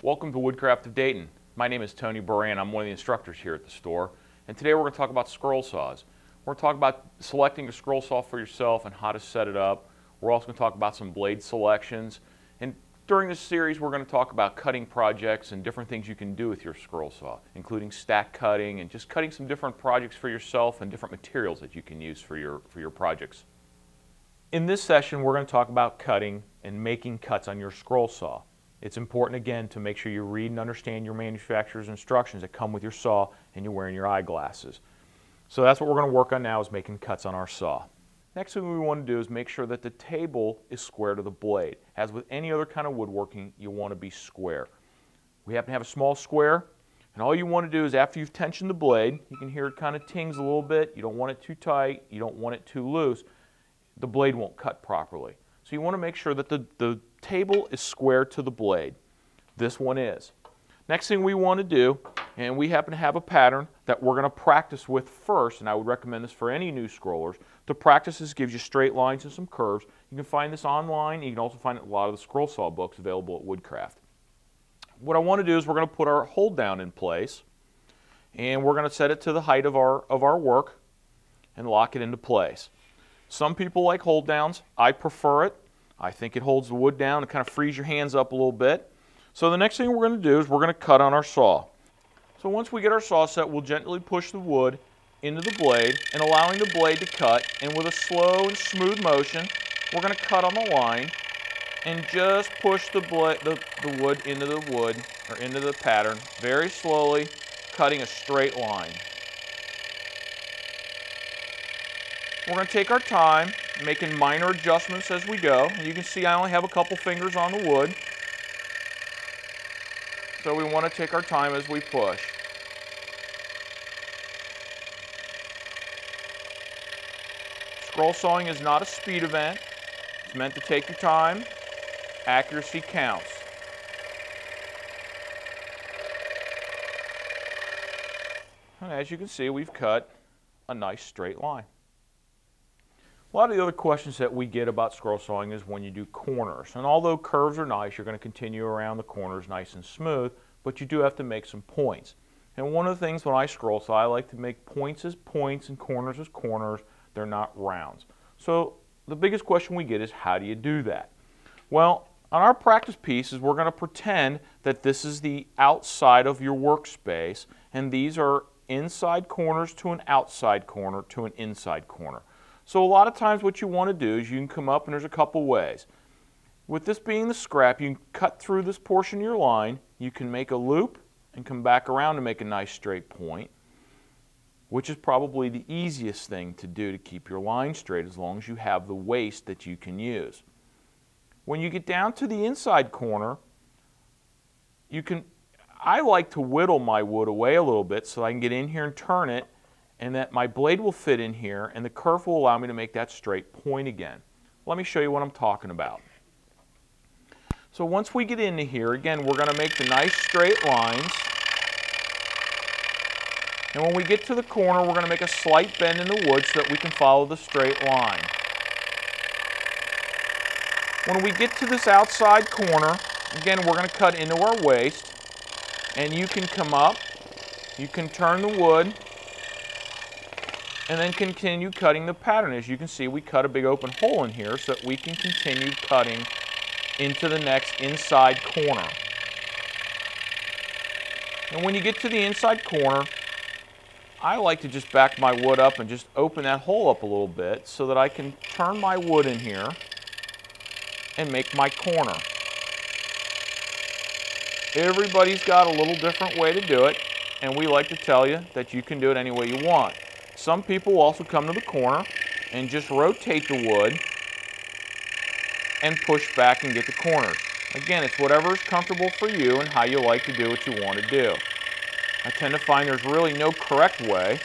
Welcome to Woodcraft of Dayton. My name is Tony Buran. I'm one of the instructors here at the store. And today we're going to talk about scroll saws. We're going to talk about selecting a scroll saw for yourself and how to set it up. We're also going to talk about some blade selections. And during this series we're going to talk about cutting projects and different things you can do with your scroll saw, including stack cutting and just cutting some different projects for yourself and different materials that you can use for your projects. In this session we're going to talk about cutting and making cuts on your scroll saw. It's important, again, to make sure you read and understand your manufacturer's instructions that come with your saw and you're wearing your eyeglasses. So that's what we're going to work on now, is making cuts on our saw. Next thing we want to do is make sure that the table is square to the blade. As with any other kind of woodworking, you want to be square. We happen to have a small square, and all you want to do is, after you've tensioned the blade, you can hear it kind of tings a little bit. You don't want it too tight, you don't want it too loose. The blade won't cut properly. So you want to make sure that the table is square to the blade. This one is. Next thing we want to do, and we happen to have a pattern that we're going to practice with first, and I would recommend this for any new scrollers. To practice this gives you straight lines and some curves. You can find this online. You can also find it in a lot of the scroll saw books available at Woodcraft. What I want to do is we're going to put our hold down in place, and we're going to set it to the height of our work and lock it into place. Some people like hold downs. I prefer it. I think it holds the wood down and kind of frees your hands up a little bit. So the next thing we're going to do is we're going to cut on our saw. So once we get our saw set, we'll gently push the wood into the blade and allowing the blade to cut, and with a slow and smooth motion we're going to cut on the line and just push the wood into the pattern very slowly, cutting a straight line. We're going to take our time, making minor adjustments as we go. And you can see I only have a couple fingers on the wood. So we want to take our time as we push. Scroll sawing is not a speed event. It's meant to take your time. Accuracy counts. And as you can see, we've cut a nice straight line. A lot of the other questions that we get about scroll sawing is when you do corners. And although curves are nice, you're going to continue around the corners nice and smooth, but you do have to make some points. And one of the things when I scroll saw, I like to make points as points and corners as corners. They're not rounds. So the biggest question we get is, how do you do that? Well, on our practice pieces, we're going to pretend that this is the outside of your workspace, and these are inside corners to an outside corner to an inside corner. So a lot of times what you want to do is you can come up, and there's a couple ways. With this being the scrap, you can cut through this portion of your line, you can make a loop and come back around to make a nice straight point, which is probably the easiest thing to do to keep your line straight, as long as you have the waste that you can use. When you get down to the inside corner, I like to whittle my wood away a little bit so I can get in here and turn it, and that my blade will fit in here, and the curve will allow me to make that straight point again. Let me show you what I'm talking about. So once we get into here, again, we're going to make the nice straight lines. And when we get to the corner, we're going to make a slight bend in the wood so that we can follow the straight line. When we get to this outside corner, again, we're going to cut into our waist, and you can come up, you can turn the wood, and then continue cutting the pattern. As you can see, we cut a big open hole in here so that we can continue cutting into the next inside corner. And when you get to the inside corner, I like to just back my wood up and just open that hole up a little bit so that I can turn my wood in here and make my corner. Everybody's got a little different way to do it, and we like to tell you that you can do it any way you want. Some people will also come to the corner and just rotate the wood and push back and get the corners. Again, it's whatever is comfortable for you and how you like to do what you want to do. I tend to find there's really no correct way.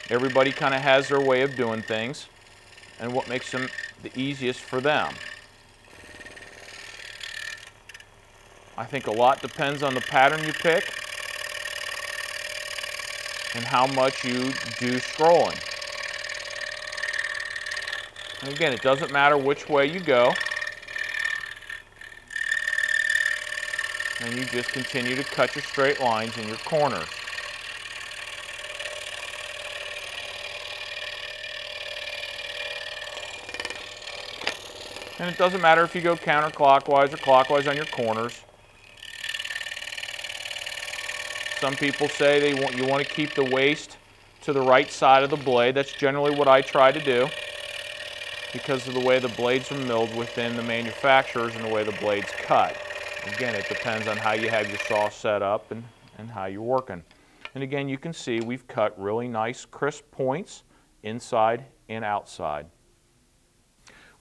Everybody kind of has their way of doing things and what makes them the easiest for them. I think a lot depends on the pattern you pick and how much you do scrolling. And again, it doesn't matter which way you go. and you just continue to cut your straight lines in your corners. And it doesn't matter if you go counterclockwise or clockwise on your corners. Some people say you want to keep the waste to the right side of the blade. That's generally what I try to do because of the way the blades are milled within the manufacturers and the way the blades cut. Again, it depends on how you have your saw set up and how you're working. And again, you can see we've cut really nice crisp points inside and outside.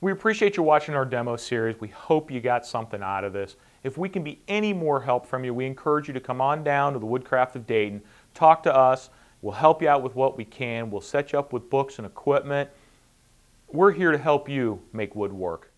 We appreciate you watching our demo series. We hope you got something out of this. If we can be any more help from you, we encourage you to come on down to the Woodcraft of Dayton, talk to us. We'll help you out with what we can. We'll set you up with books and equipment. We're here to help you make woodwork.